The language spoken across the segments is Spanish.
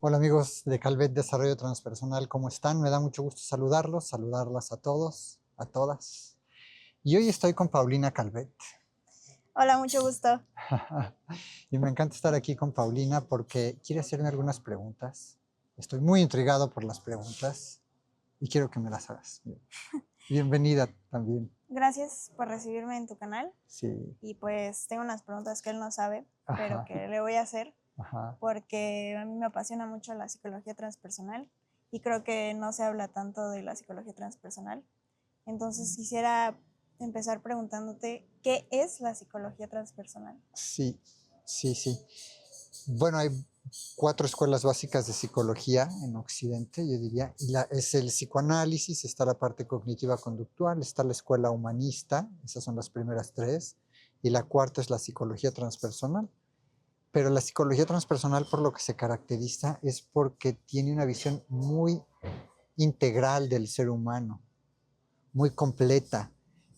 Hola amigos de Calvet Desarrollo Transpersonal, ¿cómo están? Me da mucho gusto saludarlos, saludarlas a todos, a todas. Y hoy estoy con Paulina Calvet. Hola, mucho gusto. Y me encanta estar aquí con Paulina porque quiere hacerme algunas preguntas. Estoy muy intrigado por las preguntas y quiero que me las hagas. Bienvenida también. Gracias por recibirme en tu canal. Sí. Y pues tengo unas preguntas que él no sabe, pero Ajá. que le voy a hacer Ajá. porque a mí me apasiona mucho la psicología transpersonal y creo que no se habla tanto de la psicología transpersonal. Entonces quisiera empezar preguntándote, ¿qué es la psicología transpersonal? Sí, sí. Bueno, hay 4 escuelas básicas de psicología en Occidente, yo diría. Es el psicoanálisis, está la parte cognitiva conductual, está la escuela humanista, esas son las primeras 3, y la cuarta es la psicología transpersonal. Pero la psicología transpersonal, por lo que se caracteriza, es porque tiene una visión muy integral del ser humano, muy completa.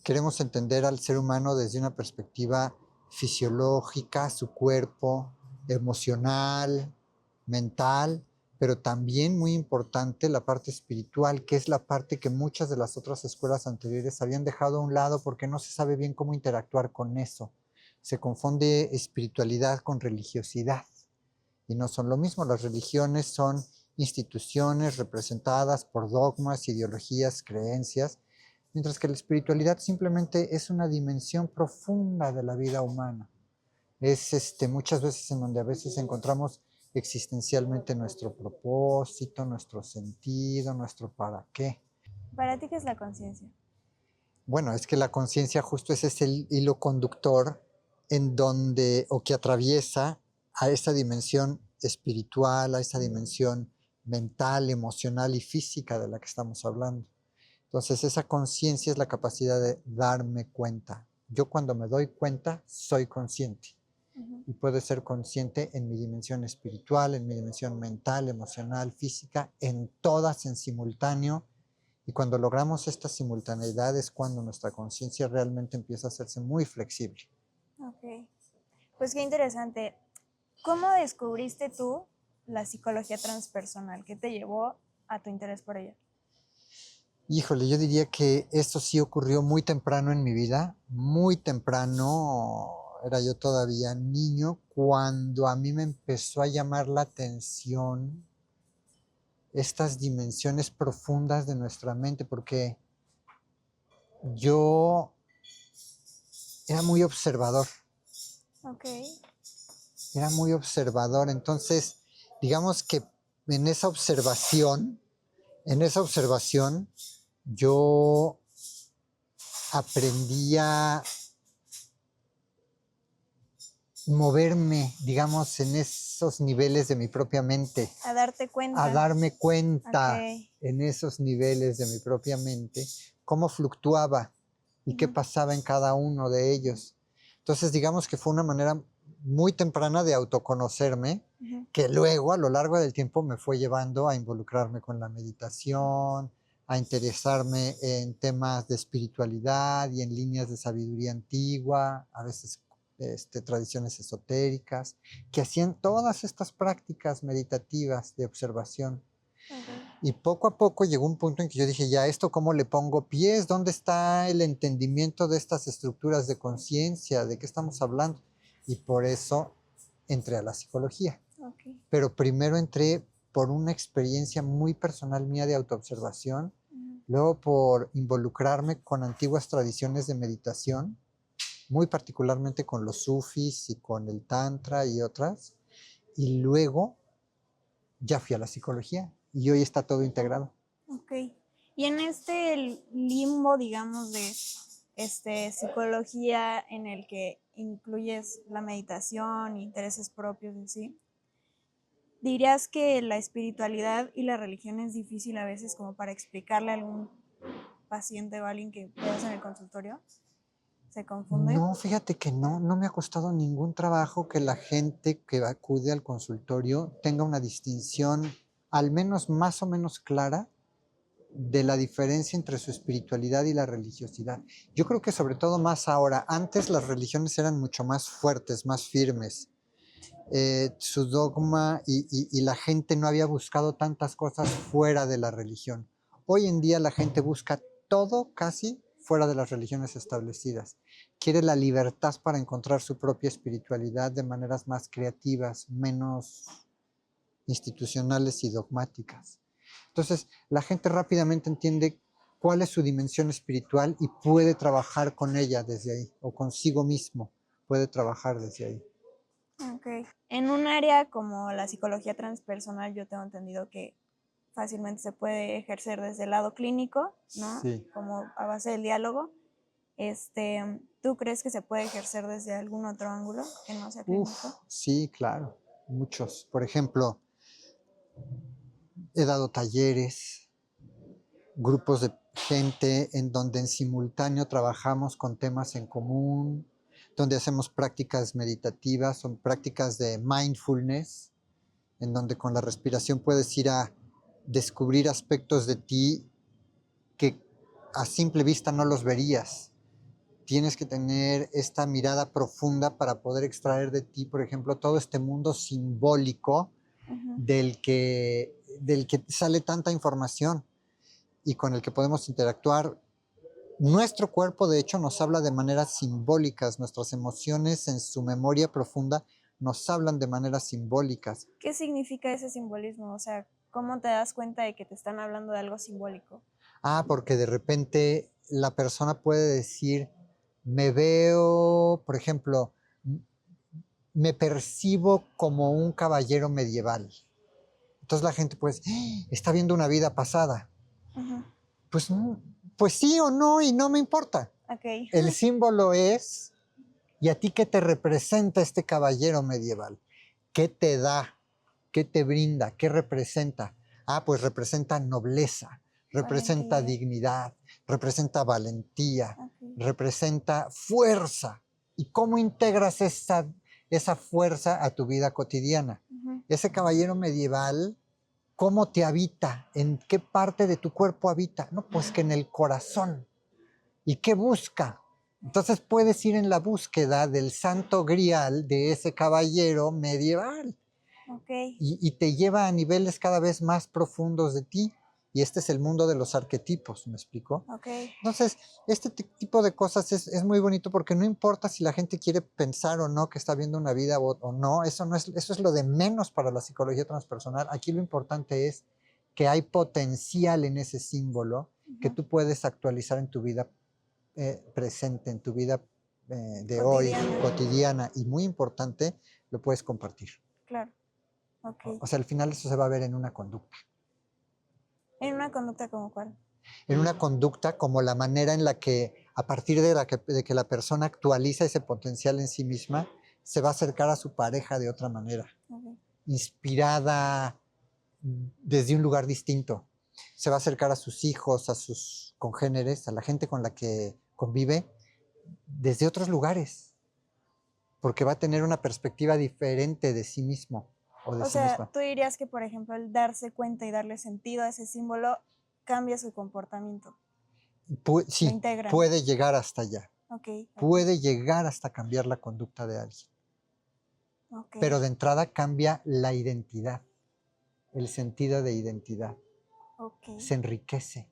Queremos entender al ser humano desde una perspectiva fisiológica, su cuerpo, emocional, mental, pero también muy importante la parte espiritual, que es la parte que muchas de las otras escuelas anteriores habían dejado a un lado porque no se sabe bien cómo interactuar con eso. Se confunde espiritualidad con religiosidad y no son lo mismo. Las religiones son instituciones representadas por dogmas, ideologías, creencias, mientras que la espiritualidad simplemente es una dimensión profunda de la vida humana. Es muchas veces en donde a veces encontramos existencialmente nuestro propósito, nuestro sentido, nuestro para qué. ¿Para ti qué es la conciencia? Bueno, es que la conciencia justo ese es el hilo conductor en donde, o que atraviesa a esa dimensión espiritual, a esa dimensión mental, emocional y física de la que estamos hablando. Entonces, esa conciencia es la capacidad de darme cuenta. Yo cuando me doy cuenta, soy consciente. Y puedo ser consciente en mi dimensión espiritual, en mi dimensión mental, emocional, física, en todas en simultáneo. Y cuando logramos esta simultaneidad es cuando nuestra conciencia realmente empieza a hacerse muy flexible. Ok, pues qué interesante. ¿Cómo descubriste tú la psicología transpersonal? ¿Qué te llevó a tu interés por ella? Híjole, yo diría que esto sí ocurrió muy temprano en mi vida, muy temprano, era yo todavía niño, cuando a mí me empezó a llamar la atención estas dimensiones profundas de nuestra mente, porque yo era muy observador, Ok. era muy observador, entonces digamos que en esa observación, yo aprendí a moverme, digamos, en esos niveles de mi propia mente, A darte cuenta. a darme cuenta Ok. en esos niveles de mi propia mente cómo fluctuaba y qué pasaba en cada uno de ellos. Entonces, digamos que fue una manera muy temprana de autoconocerme, que luego a lo largo del tiempo me fue llevando a involucrarme con la meditación, a interesarme en temas de espiritualidad y en líneas de sabiduría antigua, a veces tradiciones esotéricas, que hacían todas estas prácticas meditativas de observación. Y poco a poco llegó un punto en que yo dije, ya, ¿esto cómo le pongo pies? ¿Dónde está el entendimiento de estas estructuras de conciencia? ¿De qué estamos hablando? Y por eso entré a la psicología. Okay. Pero primero entré por una experiencia muy personal mía de autoobservación, luego por involucrarme con antiguas tradiciones de meditación, muy particularmente con los sufis y con el tantra y otras, y luego ya fui a la psicología y hoy está todo integrado. Ok. Y en este limbo, digamos, de psicología en el que incluyes la meditación, intereses propios en sí, ¿dirías que la espiritualidad y la religión es difícil a veces como para explicarle a algún paciente o a alguien que veas en el consultorio? ¿Se confunde? No, fíjate que no me ha costado ningún trabajo que la gente que acude al consultorio tenga una distinción al menos más o menos clara de la diferencia entre su espiritualidad y la religiosidad. Yo creo que sobre todo más ahora. Antes las religiones eran mucho más fuertes, más firmes. Su dogma y la gente no había buscado tantas cosas fuera de la religión. Hoy en día la gente busca todo casi fuera de las religiones establecidas. Quiere la libertad para encontrar su propia espiritualidad de maneras más creativas, menos institucionales y dogmáticas. Entonces, la gente rápidamente entiende cuál es su dimensión espiritual y puede trabajar con ella desde ahí, o consigo mismo puede trabajar desde ahí. Ok. En un área como la psicología transpersonal, yo tengo entendido que fácilmente se puede ejercer desde el lado clínico, ¿no? Sí. Como a base del diálogo. ¿Tú crees que se puede ejercer desde algún otro ángulo que no sea clínico? Sí, claro, muchos. Por ejemplo, he dado talleres, grupos de gente en donde en simultáneo trabajamos con temas en común, donde hacemos prácticas meditativas, son prácticas de mindfulness, en donde con la respiración puedes ir a descubrir aspectos de ti que a simple vista no los verías. Tienes que tener esta mirada profunda para poder extraer de ti, por ejemplo, todo este mundo simbólico del que sale tanta información y con el que podemos interactuar. Nuestro cuerpo, de hecho, nos habla de maneras simbólicas, nuestras emociones en su memoria profunda nos hablan de maneras simbólicas. ¿Qué significa ese simbolismo? O sea, ¿cómo te das cuenta de que te están hablando de algo simbólico? Porque de repente la persona puede decir, me veo, por ejemplo, me percibo como un caballero medieval. Entonces la gente pues está viendo una vida pasada. Uh-huh. Pues, pues sí o no, y no me importa. Okay. El símbolo es, ¿y a ti qué te representa este caballero medieval? ¿Qué te da? ¿Qué te brinda? ¿Qué representa? Pues representa nobleza, representa dignidad, representa valentía, representa fuerza. ¿Y cómo integras esa fuerza a tu vida cotidiana? Ese caballero medieval, ¿cómo te habita? ¿En qué parte de tu cuerpo habita? No, pues que en el corazón. ¿Y qué busca? Entonces puedes ir en la búsqueda del santo grial de ese caballero medieval. Okay. Y te lleva a niveles cada vez más profundos de ti. Y este es el mundo de los arquetipos, ¿me explico? Okay. Entonces, este tipo de cosas es muy bonito porque no importa si la gente quiere pensar o no que está viendo una vida o no, eso es lo de menos para la psicología transpersonal. Aquí lo importante es que hay potencial en ese símbolo que tú puedes actualizar en tu vida presente, en tu vida de hoy, cotidiana, y muy importante, lo puedes compartir. Claro. Okay. O sea, al final eso se va a ver en una conducta. ¿En una conducta como cuál? En una conducta como la manera en la que, a partir de que la persona actualiza ese potencial en sí misma, se va a acercar a su pareja de otra manera, inspirada desde un lugar distinto. Se va a acercar a sus hijos, a sus congéneres, a la gente con la que convive, desde otros lugares, porque va a tener una perspectiva diferente de sí mismo o de sí misma. Tú dirías que, por ejemplo, el darse cuenta y darle sentido a ese símbolo cambia su comportamiento. Sí, puede llegar hasta allá. Puede llegar hasta cambiar la conducta de alguien. Pero de entrada cambia la identidad, el sentido de identidad. Se enriquece.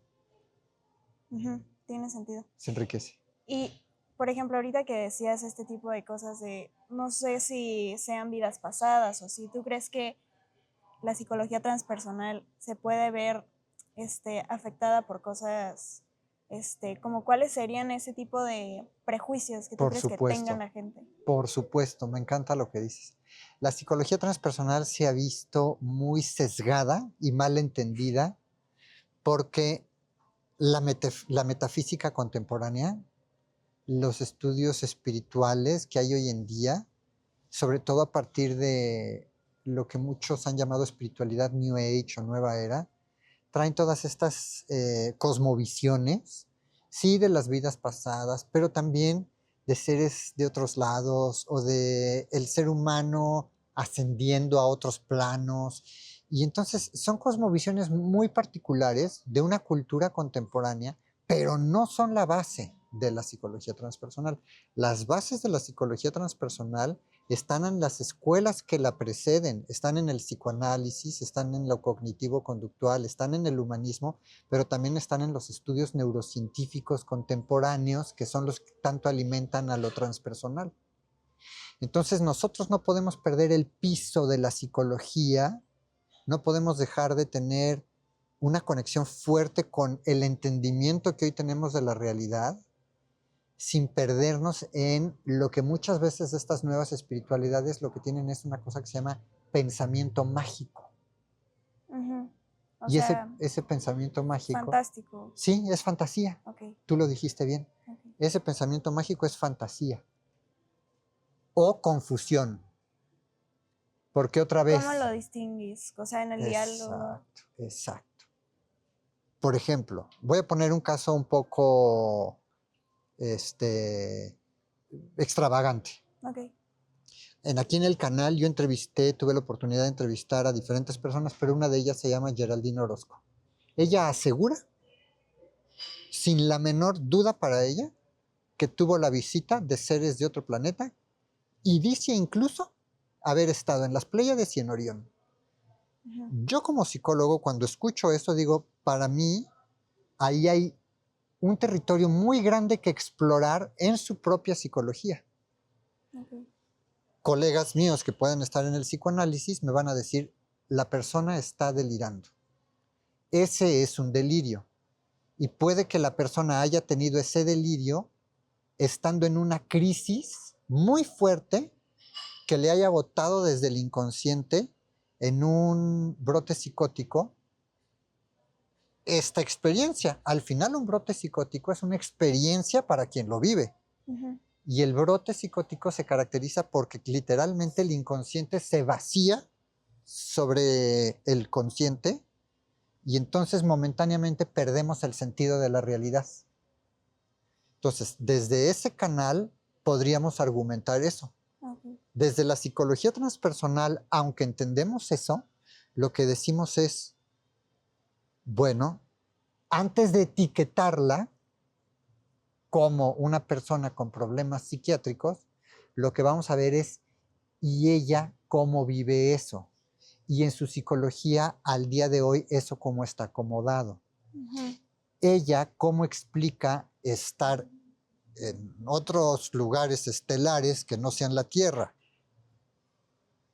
Tiene sentido. Se enriquece. Y, por ejemplo, ahorita que decías este tipo de cosas de, no sé si sean vidas pasadas o si tú crees que la psicología transpersonal se puede ver afectada por cosas, como cuáles serían ese tipo de prejuicios que tú crees que tengan la gente. Por supuesto, me encanta lo que dices. La psicología transpersonal se ha visto muy sesgada y mal entendida porque la metafísica contemporánea, los estudios espirituales que hay hoy en día, sobre todo a partir de lo que muchos han llamado espiritualidad New Age o Nueva Era, traen todas estas cosmovisiones, sí, de las vidas pasadas, pero también de seres de otros lados o de el ser humano ascendiendo a otros planos. Y entonces son cosmovisiones muy particulares de una cultura contemporánea, pero no son la base de la psicología transpersonal. Las bases de la psicología transpersonal están en las escuelas que la preceden, están en el psicoanálisis, están en lo cognitivo-conductual, están en el humanismo, pero también están en los estudios neurocientíficos contemporáneos, que son los que tanto alimentan a lo transpersonal. Entonces nosotros no podemos perder el piso de la psicología, no podemos dejar de tener una conexión fuerte con el entendimiento que hoy tenemos de la realidad, sin perdernos en lo que muchas veces estas nuevas espiritualidades lo que tienen es una cosa que se llama pensamiento mágico. Ujú. O Y sea, ese pensamiento mágico, fantástico. sí, es fantasía. Ok, Tú lo dijiste bien. ok. Ese pensamiento mágico es fantasía o confusión. Porque otra ¿Cómo vez, lo distingues? O sea, en el diálogo. exacto, exacto. Por ejemplo, voy a poner un caso un poco extravagante. Ok. Aquí en el canal yo tuve la oportunidad de entrevistar a diferentes personas, pero una de ellas se llama Geraldine Orozco. Ella asegura, sin la menor duda para ella, que tuvo la visita de seres de otro planeta y dice incluso haber estado en las Pléyades y en Orión. Ujú. Yo como psicólogo, cuando escucho eso, digo, para mí, ahí hay un territorio muy grande que explorar en su propia psicología. Ok. Colegas míos que pueden estar en el psicoanálisis me van a decir, la persona está delirando. Ese es un delirio. Y puede que la persona haya tenido ese delirio estando en una crisis muy fuerte que le haya botado desde el inconsciente en un brote psicótico esta experiencia. Al final un brote psicótico es una experiencia para quien lo vive. Ujú. Y el brote psicótico se caracteriza porque literalmente el inconsciente se vacía sobre el consciente y entonces momentáneamente perdemos el sentido de la realidad. Entonces, desde ese canal podríamos argumentar eso. Ok. Desde la psicología transpersonal, aunque entendemos eso, lo que decimos es, bueno, antes de etiquetarla como una persona con problemas psiquiátricos, lo que vamos a ver es, ¿y ella cómo vive eso? Y en su psicología, al día de hoy, eso cómo está acomodado. Ujú. Ella cómo explica estar en otros lugares estelares que no sean la Tierra.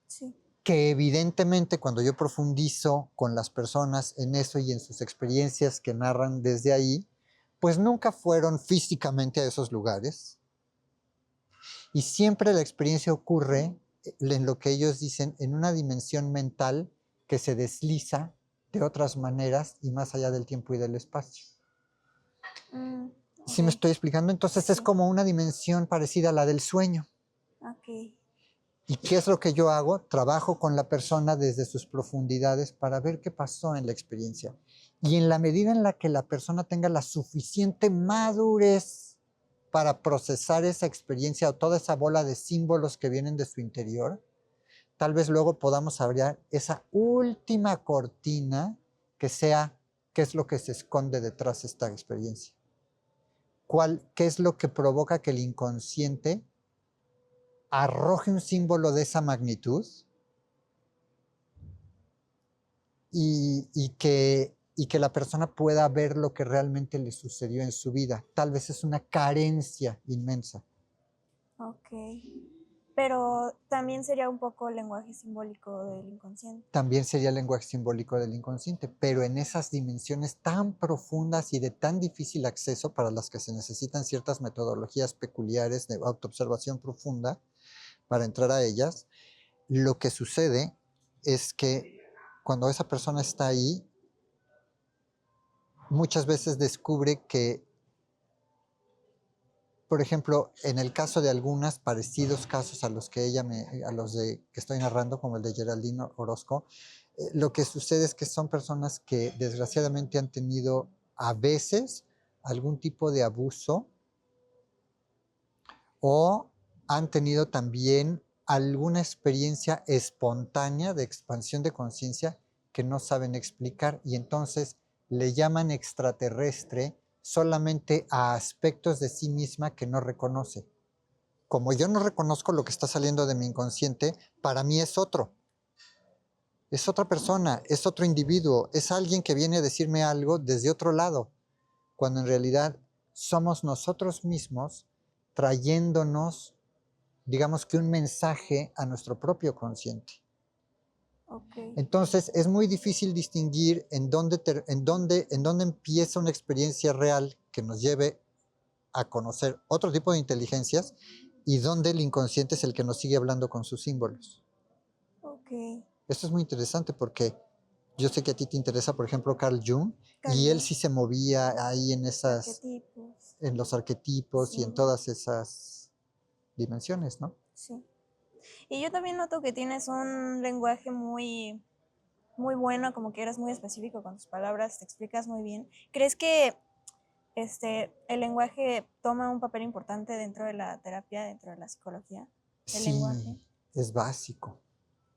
Sí. Que evidentemente cuando yo profundizo con las personas en eso y en sus experiencias que narran desde ahí, pues nunca fueron físicamente a esos lugares. Y siempre la experiencia ocurre en lo que ellos dicen, en una dimensión mental que se desliza de otras maneras y más allá del tiempo y del espacio. Mm, ¿Sí me ok. estoy explicando? Entonces es Sí. como una dimensión parecida a la del sueño. Ok. ¿Y qué es lo que yo hago? Trabajo con la persona desde sus profundidades para ver qué pasó en la experiencia. Y en la medida en la que la persona tenga la suficiente madurez para procesar esa experiencia o toda esa bola de símbolos que vienen de su interior, tal vez luego podamos abrir esa última cortina que sea qué es lo que se esconde detrás de esta experiencia. ¿Qué es lo que provoca que el inconsciente arroje un símbolo de esa magnitud y que la persona pueda ver lo que realmente le sucedió en su vida? Tal vez es una carencia inmensa. Ok. Pero también sería un poco lenguaje simbólico del inconsciente. También sería el lenguaje simbólico del inconsciente, pero en esas dimensiones tan profundas y de tan difícil acceso para las que se necesitan ciertas metodologías peculiares de autoobservación profunda para entrar a ellas, lo que sucede es que cuando esa persona está ahí, muchas veces descubre que, por ejemplo, en el caso de algunos parecidos casos a los que que estoy narrando, como el de Geraldine Orozco, lo que sucede es que son personas que desgraciadamente han tenido a veces algún tipo de abuso o han tenido también alguna experiencia espontánea de expansión de conciencia que no saben explicar y entonces le llaman extraterrestre solamente a aspectos de sí misma que no reconoce. Como yo no reconozco lo que está saliendo de mi inconsciente, para mí es otro. Es otra persona, es otro individuo, es alguien que viene a decirme algo desde otro lado, cuando en realidad somos nosotros mismos trayéndonos, digamos que un mensaje a nuestro propio consciente. Ok. Entonces es muy difícil distinguir en dónde empieza una experiencia real que nos lleve a conocer otro tipo de inteligencias y dónde el inconsciente es el que nos sigue hablando con sus símbolos. Ok. Esto es muy interesante porque yo sé que a ti te interesa, por ejemplo, Carl Jung, Carl y él Jung, sí se movía ahí arquetipos. en los arquetipos y en Sí, todas esas dimensiones, ¿no? sí. Y yo también noto que tienes un lenguaje muy, muy bueno, como que eres muy específico con tus palabras, te explicas muy bien. ¿Crees que el lenguaje toma un papel importante dentro de la terapia, dentro de la psicología? El lenguaje. Sí, es básico,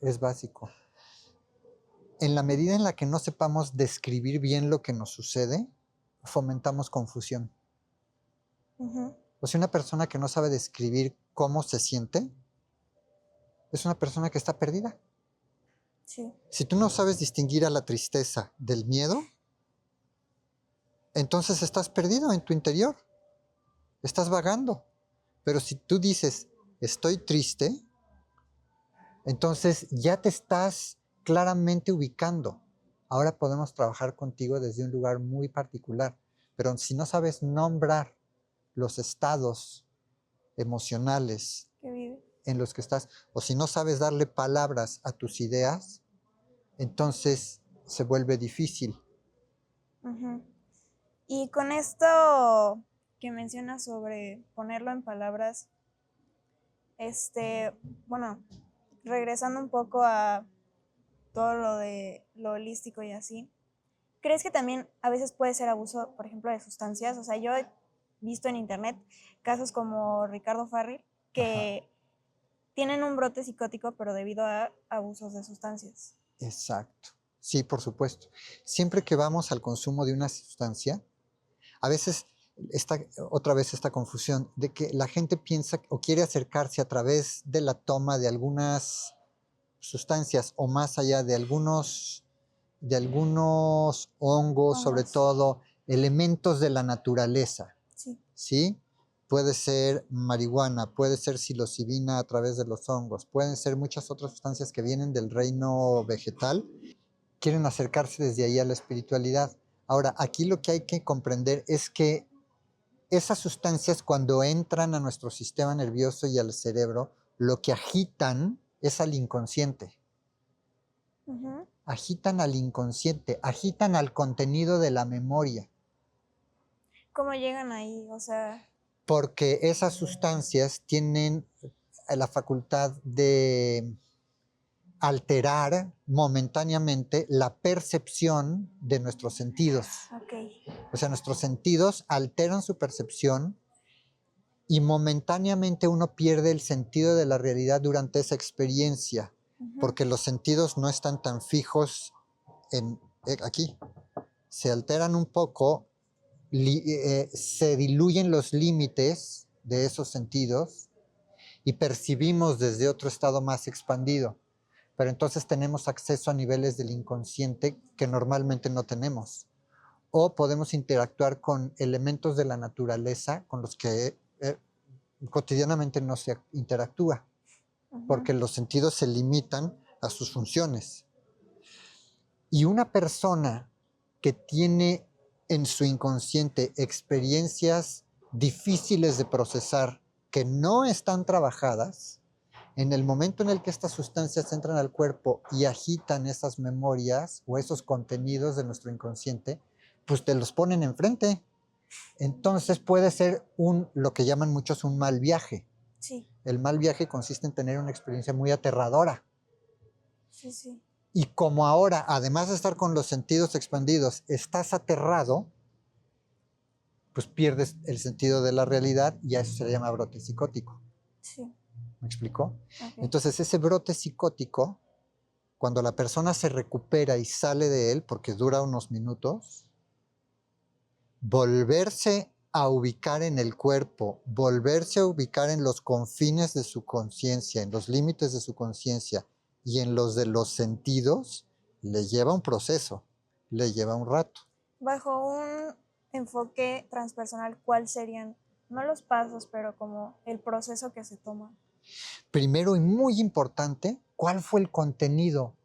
es básico. En la medida en la que no sepamos describir bien lo que nos sucede, fomentamos confusión. Ujú, O sea, una persona que no sabe describir cómo se siente, es una persona que está perdida. sí. Si tú no sabes distinguir a la tristeza del miedo, entonces estás perdido en tu interior, estás vagando. Pero si tú dices, estoy triste, entonces ya te estás claramente ubicando. Ahora podemos trabajar contigo desde un lugar muy particular. Pero si no sabes nombrar los estados emocionales Que vive. en los que estás, o si no sabes darle palabras a tus ideas, entonces se vuelve difícil. Ujú. Y con esto que mencionas sobre ponerlo en palabras, bueno, regresando un poco a todo lo de lo holístico y así, ¿crees que también a veces puede ser abuso, por ejemplo, de sustancias? O sea, yo he visto en internet casos como Ricardo Farril Ajá, que tienen un brote psicótico, pero debido a abusos de sustancias. exacto. Sí, por supuesto. Siempre que vamos al consumo de una sustancia, a veces está otra vez esta confusión de que la gente piensa o quiere acercarse a través de la toma de algunas sustancias o más allá de algunos hongos, sobre Hongos. todo elementos de la naturaleza, Sí. ¿sí? Puede ser marihuana, puede ser psilocibina a través de los hongos, pueden ser muchas otras sustancias que vienen del reino vegetal, quieren acercarse desde ahí a la espiritualidad. Ahora, aquí lo que hay que comprender es que esas sustancias cuando entran a nuestro sistema nervioso y al cerebro, lo que agitan es al inconsciente. Ujú. Agitan al inconsciente, agitan al contenido de la memoria, ¿Cómo llegan ahí? O sea, porque esas sustancias tienen la facultad de alterar momentáneamente la percepción de nuestros sentidos. ok. O sea, nuestros sentidos alteran su percepción y momentáneamente uno pierde el sentido de la realidad durante esa experiencia, Ujú. porque los sentidos no están tan fijos aquí. Se alteran un poco, se diluyen los límites de esos sentidos y percibimos desde otro estado más expandido. Pero entonces tenemos acceso a niveles del inconsciente que normalmente no tenemos. O podemos interactuar con elementos de la naturaleza con los que cotidianamente no se interactúa, Ujú. porque los sentidos se limitan a sus funciones. Y una persona que tiene en su inconsciente experiencias difíciles de procesar, que no están trabajadas, en el momento en el que estas sustancias entran al cuerpo y agitan esas memorias o esos contenidos de nuestro inconsciente, pues te los ponen enfrente. Entonces puede ser lo que llaman muchos un mal viaje. Sí, El mal viaje consiste en tener una experiencia muy aterradora. sí, sí. Y como ahora, además de estar con los sentidos expandidos, estás aterrado, pues pierdes el sentido de la realidad y a eso se le llama brote psicótico. Sí, ¿Me explicó? ok. Entonces ese brote psicótico cuando la persona se recupera y sale de él, porque dura unos minutos, volverse a ubicar en el cuerpo, volverse a ubicar en los confines de su conciencia, en los límites de su conciencia y en los de los sentidos, le lleva un proceso, le lleva un rato. Bajo un enfoque transpersonal, ¿cuáles serían, no los pasos, pero como el proceso que se toma? Primero y muy importante, ¿cuál fue el contenido?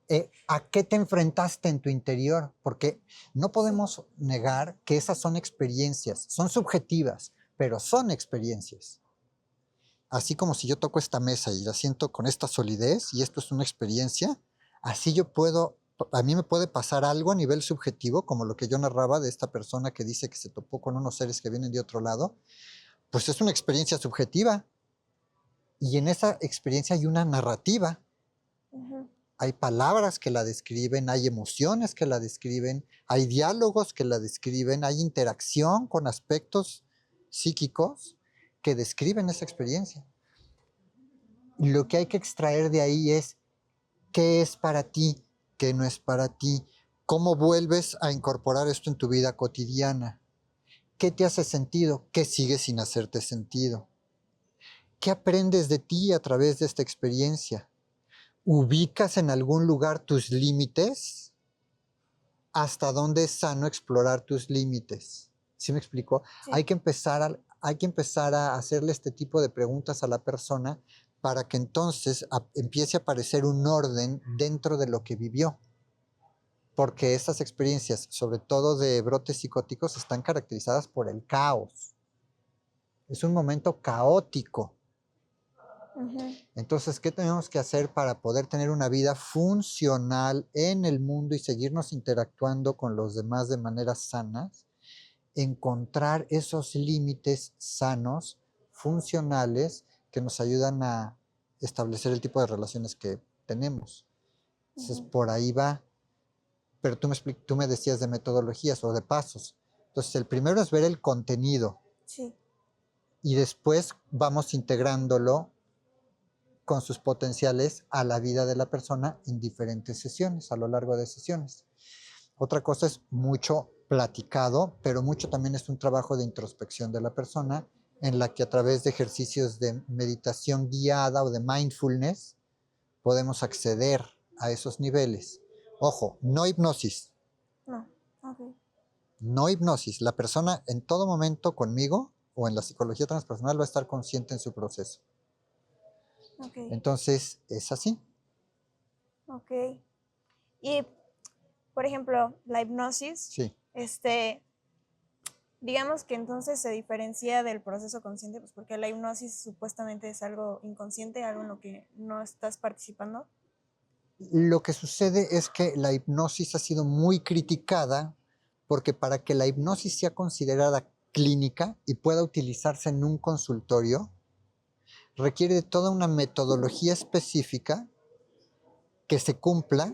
¿A qué te enfrentaste en tu interior? Porque no podemos negar que esas son experiencias, son subjetivas, pero son experiencias. Así como si yo toco esta mesa y la siento con esta solidez y esto es una experiencia, así yo puedo, a mí me puede pasar algo a nivel subjetivo, como lo que yo narraba de esta persona que dice que se topó con unos seres que vienen de otro lado, pues es una experiencia subjetiva. Y en esa experiencia hay una narrativa. Hay palabras que la describen, hay emociones que la describen, hay diálogos que la describen, hay interacción con aspectos psíquicos que describen esa experiencia. Y lo que hay que extraer de ahí es qué es para ti, qué no es para ti, cómo vuelves a incorporar esto en tu vida cotidiana, qué te hace sentido, qué sigue sin hacerte sentido, qué aprendes de ti a través de esta experiencia. ¿Ubicas en algún lugar tus límites? ¿Hasta dónde es sano explorar tus límites? ¿Sí me explico? Sí. Hay que empezar a hacerle este tipo de preguntas a la persona para que entonces empiece a aparecer un orden dentro de lo que vivió. Porque estas experiencias, sobre todo de brotes psicóticos, están caracterizadas por el caos. Es un momento caótico. Entonces, ¿qué tenemos que hacer para poder tener una vida funcional en el mundo y seguirnos interactuando con los demás de manera sanas? Encontrar esos límites sanos, funcionales, que nos ayudan a establecer el tipo de relaciones que tenemos. Entonces, por ahí va. Pero tú me decías de metodologías o de pasos. Entonces, el primero es ver el contenido. Sí. Y después vamos integrándolo con sus potenciales a la vida de la persona en diferentes sesiones, a lo largo de sesiones. Otra cosa es mucho platicado, pero mucho también es un trabajo de introspección de la persona, en la que a través de ejercicios de meditación guiada o de mindfulness podemos acceder a esos niveles. Ojo, no hipnosis. No, ok. No hipnosis. La persona en todo momento conmigo o en la psicología transpersonal va a estar consciente en su proceso. Okay. Entonces, es así. Ok. Y, por ejemplo, la hipnosis, Sí. digamos que entonces se diferencia del proceso consciente, pues porque la hipnosis supuestamente es algo inconsciente, algo en lo que no estás participando. Lo que sucede es que la hipnosis ha sido muy criticada porque para que la hipnosis sea considerada clínica y pueda utilizarse en un consultorio, requiere de toda una metodología específica que se cumpla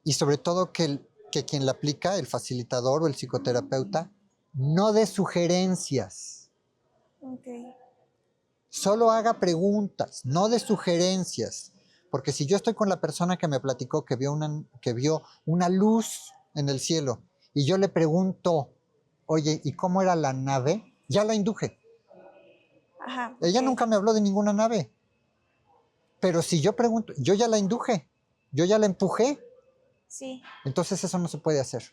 y sobre todo que quien la aplica, el facilitador o el psicoterapeuta, no dé sugerencias. Okay. Solo haga preguntas, no de sugerencias. Porque si yo estoy con la persona que me platicó que vio una luz en el cielo y yo le pregunto, oye, ¿y cómo era la nave? Ya la induje. Ajá. Ella Ok. nunca me habló de ninguna nave. Pero si yo pregunto, yo ya la induje, yo ya la empujé. Sí. Entonces eso no se puede hacer.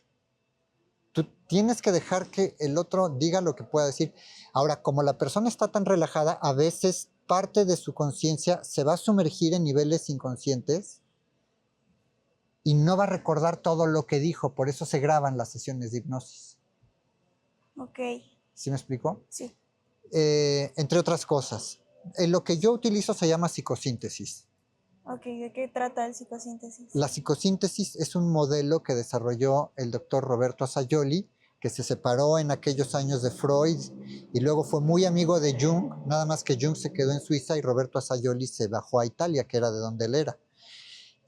Tú tienes que dejar que el otro diga lo que pueda decir. Ahora, como la persona está tan relajada, a veces parte de su conciencia se va a sumergir en niveles inconscientes y no va a recordar todo lo que dijo. Por eso se graban las sesiones de hipnosis. Ok. ¿Sí me explico? Sí. Entre otras cosas. Lo que yo utilizo se llama psicosíntesis. Ok, ¿de qué trata el psicosíntesis? La psicosíntesis es un modelo que desarrolló el doctor Roberto Asayoli, que se separó en aquellos años de Freud y luego fue muy amigo de Jung, nada más que Jung se quedó en Suiza y Roberto Asayoli se bajó a Italia, que era de donde él era.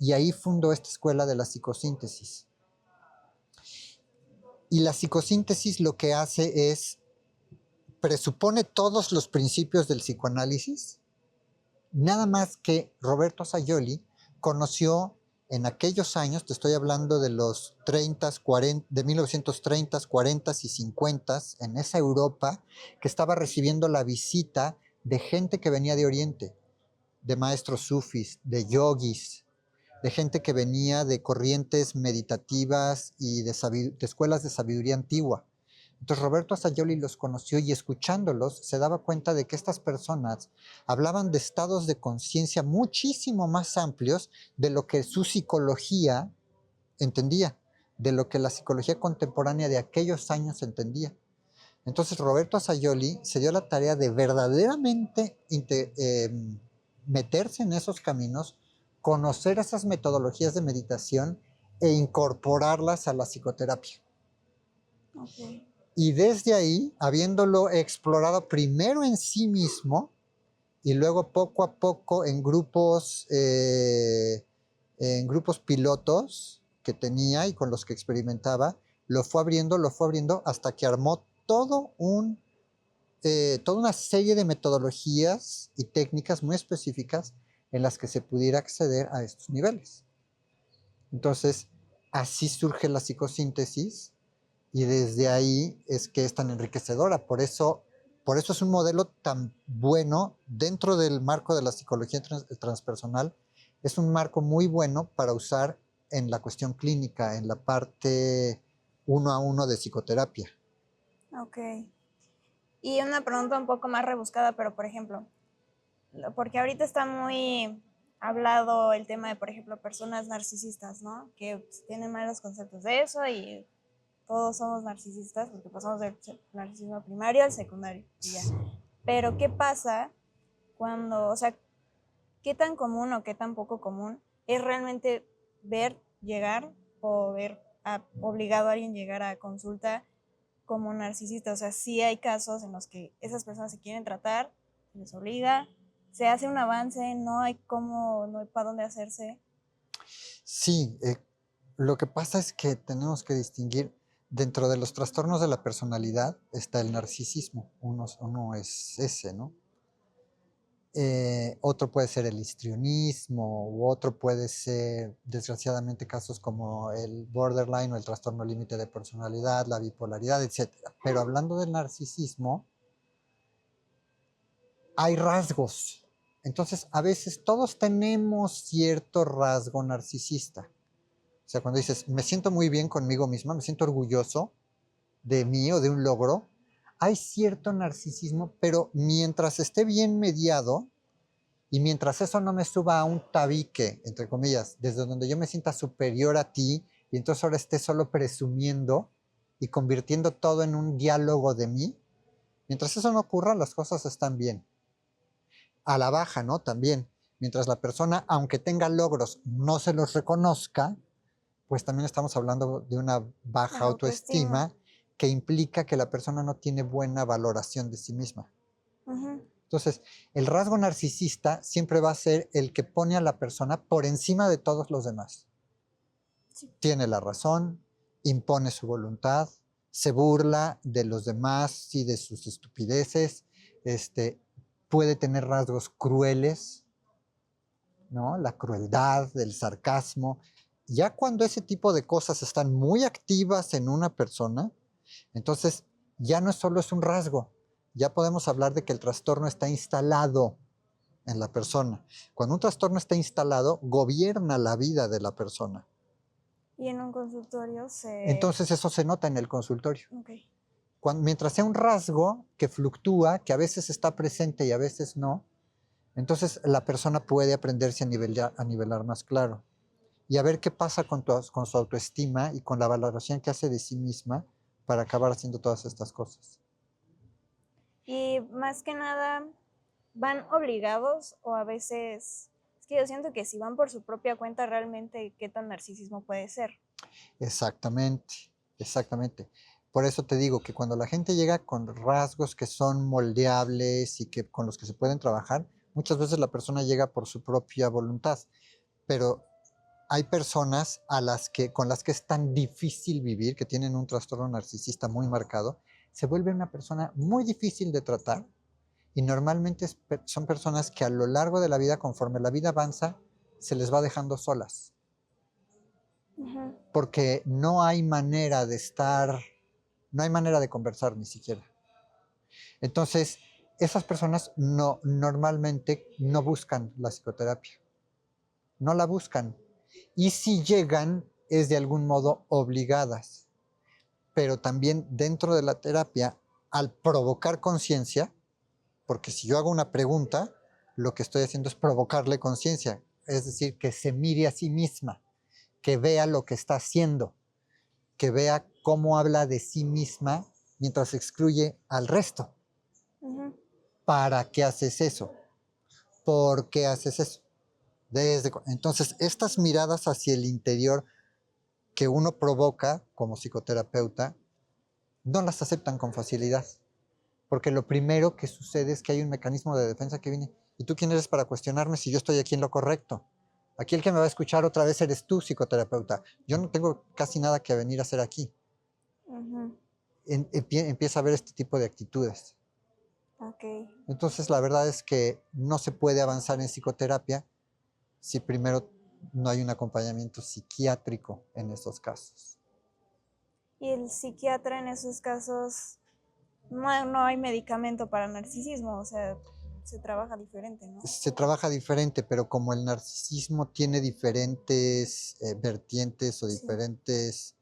Y ahí fundó esta escuela de la psicosíntesis. Y la psicosíntesis lo que hace es, presupone todos los principios del psicoanálisis, nada más que Roberto Asayoli conoció en aquellos años, te estoy hablando de los 30, 40, de 1930, 40 y 50, en esa Europa que estaba recibiendo la visita de gente que venía de Oriente, de maestros sufis, de yogis, de gente que venía de corrientes meditativas y de escuelas de sabiduría antigua. Entonces Roberto Asayoli los conoció y escuchándolos se daba cuenta de que estas personas hablaban de estados de conciencia muchísimo más amplios de lo que su psicología entendía, de lo que la psicología contemporánea de aquellos años entendía. Entonces Roberto Asayoli se dio la tarea de verdaderamente meterse en esos caminos, conocer esas metodologías de meditación e incorporarlas a la psicoterapia. Ok. Y desde ahí, habiéndolo explorado primero en sí mismo y luego poco a poco en grupos pilotos que tenía y con los que experimentaba, lo fue abriendo hasta que armó toda una serie de metodologías y técnicas muy específicas en las que se pudiera acceder a estos niveles. Entonces, así surge la psicosíntesis y desde ahí es que es tan enriquecedora. Por eso es un modelo tan bueno dentro del marco de la psicología transpersonal. Es un marco muy bueno para usar en la cuestión clínica, en la parte 1 a 1 de psicoterapia. Ok. Y una pregunta un poco más rebuscada, pero por ejemplo, porque ahorita está muy hablado el tema de, por ejemplo, personas narcisistas, ¿no? Que tienen malos conceptos de eso y todos somos narcisistas porque pasamos del narcisismo primario al secundario y ya. Pero ¿qué pasa cuando, o sea, qué tan común o qué tan poco común es realmente ver llegar o ver obligado a alguien llegar a consulta como narcisista? O sea, sí hay casos en los que esas personas se quieren tratar, se les obliga, se hace un avance, no hay cómo, no hay para dónde hacerse. Sí, lo que pasa es que tenemos que distinguir, dentro de los trastornos de la personalidad está el narcisismo, uno es ese, ¿no? Otro puede ser el histrionismo, u otro puede ser, desgraciadamente, casos como el borderline o el trastorno límite de personalidad, la bipolaridad, etc. Pero hablando del narcisismo, hay rasgos. Entonces, a veces todos tenemos cierto rasgo narcisista. O sea, cuando dices, me siento muy bien conmigo misma, me siento orgulloso de mí o de un logro, hay cierto narcisismo, pero mientras esté bien mediado y mientras eso no me suba a un tabique, entre comillas, desde donde yo me sienta superior a ti y entonces ahora esté solo presumiendo y convirtiendo todo en un diálogo de mí, mientras eso no ocurra, las cosas están bien. A la baja, ¿no? También, mientras la persona, aunque tenga logros, no se los reconozca, pues también estamos hablando de una baja autoestima que implica que la persona no tiene buena valoración de sí misma. Entonces, el rasgo narcisista siempre va a ser el que pone a la persona por encima de todos los demás. Sí. Tiene la razón, impone su voluntad, se burla de los demás y de sus estupideces, puede tener rasgos crueles, ¿no? La crueldad, el sarcasmo. Ya cuando ese tipo de cosas están muy activas en una persona, entonces ya no solo es un rasgo, ya podemos hablar de que el trastorno está instalado en la persona. Cuando un trastorno está instalado, gobierna la vida de la persona. Y en un consultorio se... Entonces eso se nota en el consultorio. Okay. Mientras sea un rasgo que fluctúa, que a veces está presente y a veces no, entonces la persona puede aprenderse a nivelar más claro y a ver qué pasa con su autoestima y con la valoración que hace de sí misma para acabar haciendo todas estas cosas. Y más que nada, ¿van obligados o a veces... Es que yo siento que si van por su propia cuenta, realmente, ¿qué tan narcisismo puede ser? Exactamente, exactamente. Por eso te digo que cuando la gente llega con rasgos que son moldeables y con los que se pueden trabajar, muchas veces la persona llega por su propia voluntad, pero hay personas con las que es tan difícil vivir, que tienen un trastorno narcisista muy marcado, se vuelve una persona muy difícil de tratar y normalmente son personas que a lo largo de la vida, conforme la vida avanza, se les va dejando solas. Ujú. porque no hay manera de estar, no hay manera de conversar ni siquiera. Entonces, esas personas normalmente no buscan la psicoterapia, no la buscan. Y si llegan, es de algún modo obligadas. Pero también dentro de la terapia, al provocar conciencia, porque si yo hago una pregunta, lo que estoy haciendo es provocarle conciencia, es decir, que se mire a sí misma, que vea lo que está haciendo, que vea cómo habla de sí misma mientras excluye al resto. Ujú. ¿Para qué haces eso? ¿Por qué haces eso? Entonces, estas miradas hacia el interior que uno provoca como psicoterapeuta, no las aceptan con facilidad. Porque lo primero que sucede es que hay un mecanismo de defensa que viene. ¿Y tú quién eres para cuestionarme si yo estoy aquí en lo correcto? Aquí el que me va a escuchar otra vez eres tú, psicoterapeuta. Yo no tengo casi nada que venir a hacer aquí. Ujú. Empieza a haber este tipo de actitudes. Ok. Entonces, la verdad es que no se puede avanzar en psicoterapia si primero no hay un acompañamiento psiquiátrico en esos casos. Y el psiquiatra en esos casos, no hay medicamento para narcisismo, o sea, se trabaja diferente, ¿no? Se trabaja diferente, pero como el narcisismo tiene diferentes vertientes o Sí. diferentes,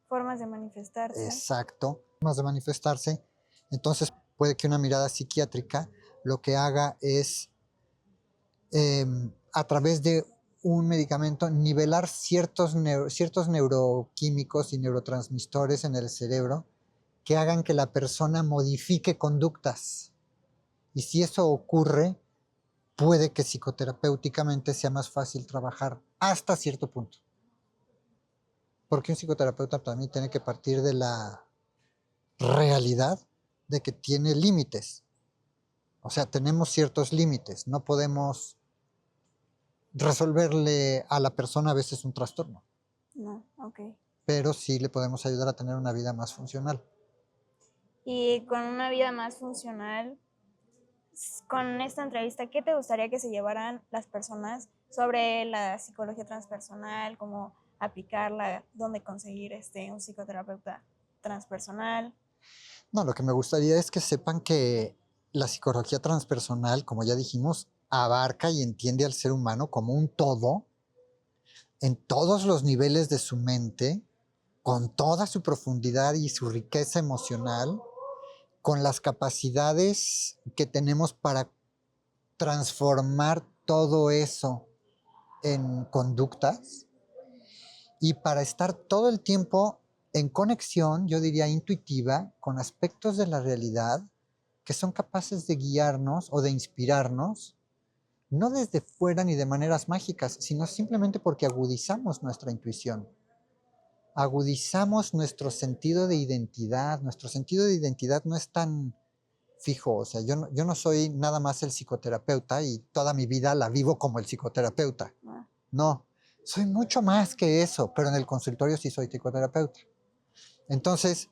Formas de manifestarse. exacto, formas de manifestarse, entonces puede que una mirada psiquiátrica lo que haga es, a través de un medicamento, nivelar ciertos neuroquímicos y neurotransmisores en el cerebro que hagan que la persona modifique conductas. Y si eso ocurre, puede que psicoterapéuticamente sea más fácil trabajar hasta cierto punto. Porque un psicoterapeuta también tiene que partir de la realidad de que tiene límites. O sea, tenemos ciertos límites. No podemos resolverle a la persona a veces un trastorno, No, ok. pero sí le podemos ayudar a tener una vida más funcional. Y con una vida más funcional, con esta entrevista, ¿qué te gustaría que se llevaran las personas sobre la psicología transpersonal, cómo aplicarla, dónde conseguir un psicoterapeuta transpersonal? No, lo que me gustaría es que sepan que la psicología transpersonal, como ya dijimos, abarca y entiende al ser humano como un todo en todos los niveles de su mente, con toda su profundidad y su riqueza emocional, con las capacidades que tenemos para transformar todo eso en conductas y para estar todo el tiempo en conexión, yo diría intuitiva, con aspectos de la realidad que son capaces de guiarnos o de inspirarnos, no desde fuera ni de maneras mágicas, sino simplemente porque agudizamos nuestra intuición, agudizamos nuestro sentido de identidad no es tan fijo, o sea, yo no soy nada más el psicoterapeuta y toda mi vida la vivo como el psicoterapeuta, Ah, no, soy mucho más que eso, pero en el consultorio sí soy psicoterapeuta. Entonces,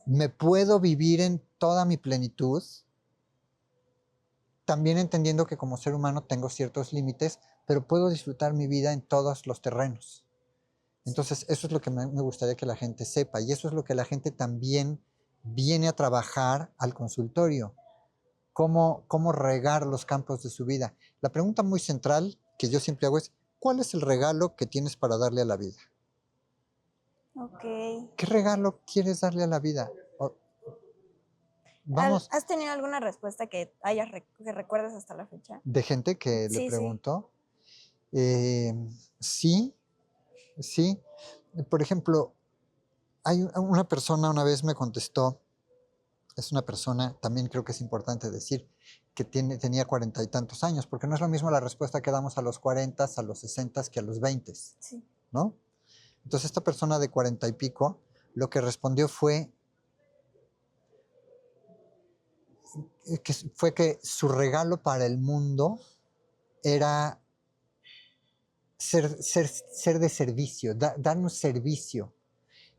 me puedo vivir en toda mi plenitud, también entendiendo que como ser humano tengo ciertos límites, pero puedo disfrutar mi vida en todos los terrenos. Entonces, eso es lo que me gustaría que la gente sepa y eso es lo que la gente también viene a trabajar al consultorio, cómo regar los campos de su vida. La pregunta muy central que yo siempre hago es, ¿cuál es el regalo que tienes para darle a la vida? ok. ¿Qué regalo quieres darle a la vida? Vamos, ¿Has tenido alguna respuesta que que recuerdes hasta la fecha? de gente que le Sí, sí. preguntó, eh, sí, sí. Por ejemplo, hay una persona una vez me contestó, es una persona, también creo que es importante decir, que tenía 40 y tantos años, porque no es lo mismo la respuesta que damos a los 40, a los 60 que a los 20, Sí. ¿no? Entonces esta persona de 40 y pico, lo que respondió fue que su regalo para el mundo era ser de servicio, dar un servicio.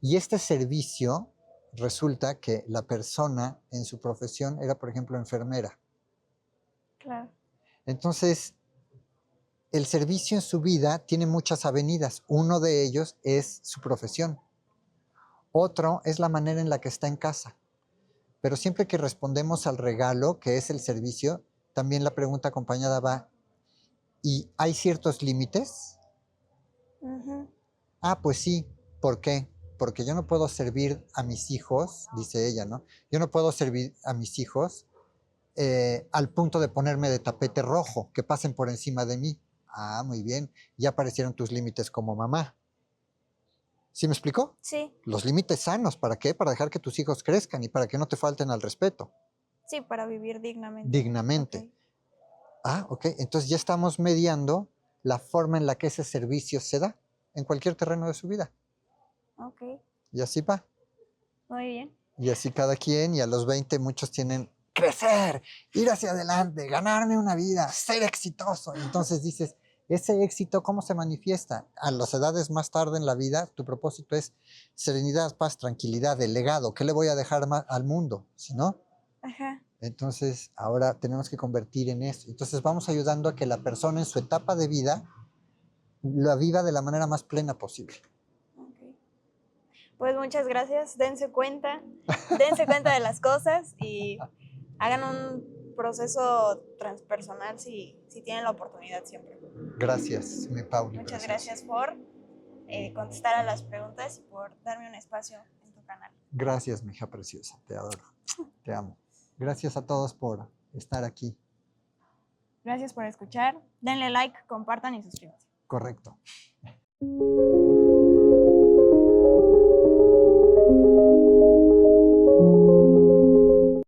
Y este servicio resulta que la persona en su profesión era, por ejemplo, enfermera. Claro. Entonces, el servicio en su vida tiene muchas avenidas. Uno de ellos es su profesión. Otro es la manera en la que está en casa. Pero siempre que respondemos al regalo, que es el servicio, también la pregunta acompañada va, ¿y hay ciertos límites? Ujú. Ah, pues sí. ¿Por qué? Porque yo no puedo servir a mis hijos, dice ella, ¿no? Yo no puedo servir a mis hijos al punto de ponerme de tapete rojo, que pasen por encima de mí. Ah, muy bien. Ya aparecieron tus límites como mamá. ¿Sí me explicó? Sí, Los límites sanos, ¿para qué? Para dejar que tus hijos crezcan y para que no te falten al respeto, sí, para vivir dignamente. dignamente. Ok, Ah, ok. Entonces ya estamos mediando la forma en la que ese servicio se da en cualquier terreno de su vida. ok, Y así va. muy bien. Y así cada quien, y a los 20 muchos tienen crecer, ir hacia adelante, ganarme una vida, ser exitoso. Y entonces dices, ese éxito, ¿cómo se manifiesta? A las edades más tarde en la vida, tu propósito es serenidad, paz, tranquilidad, el legado. ¿Qué le voy a dejar al mundo? Si no, Ajá, entonces ahora tenemos que convertir en eso. Entonces vamos ayudando a que la persona en su etapa de vida la viva de la manera más plena posible. ok. Pues muchas gracias. Dense cuenta de las cosas y hagan un proceso transpersonal si tienen la oportunidad siempre. Gracias, mi Pauli, Muchas preciosa. gracias por contestar a las preguntas y por darme un espacio en tu canal. Gracias, mi hija preciosa. Te adoro. Te amo. Gracias a todos por estar aquí. Gracias por escuchar. Denle like, compartan y suscríbanse. Correcto.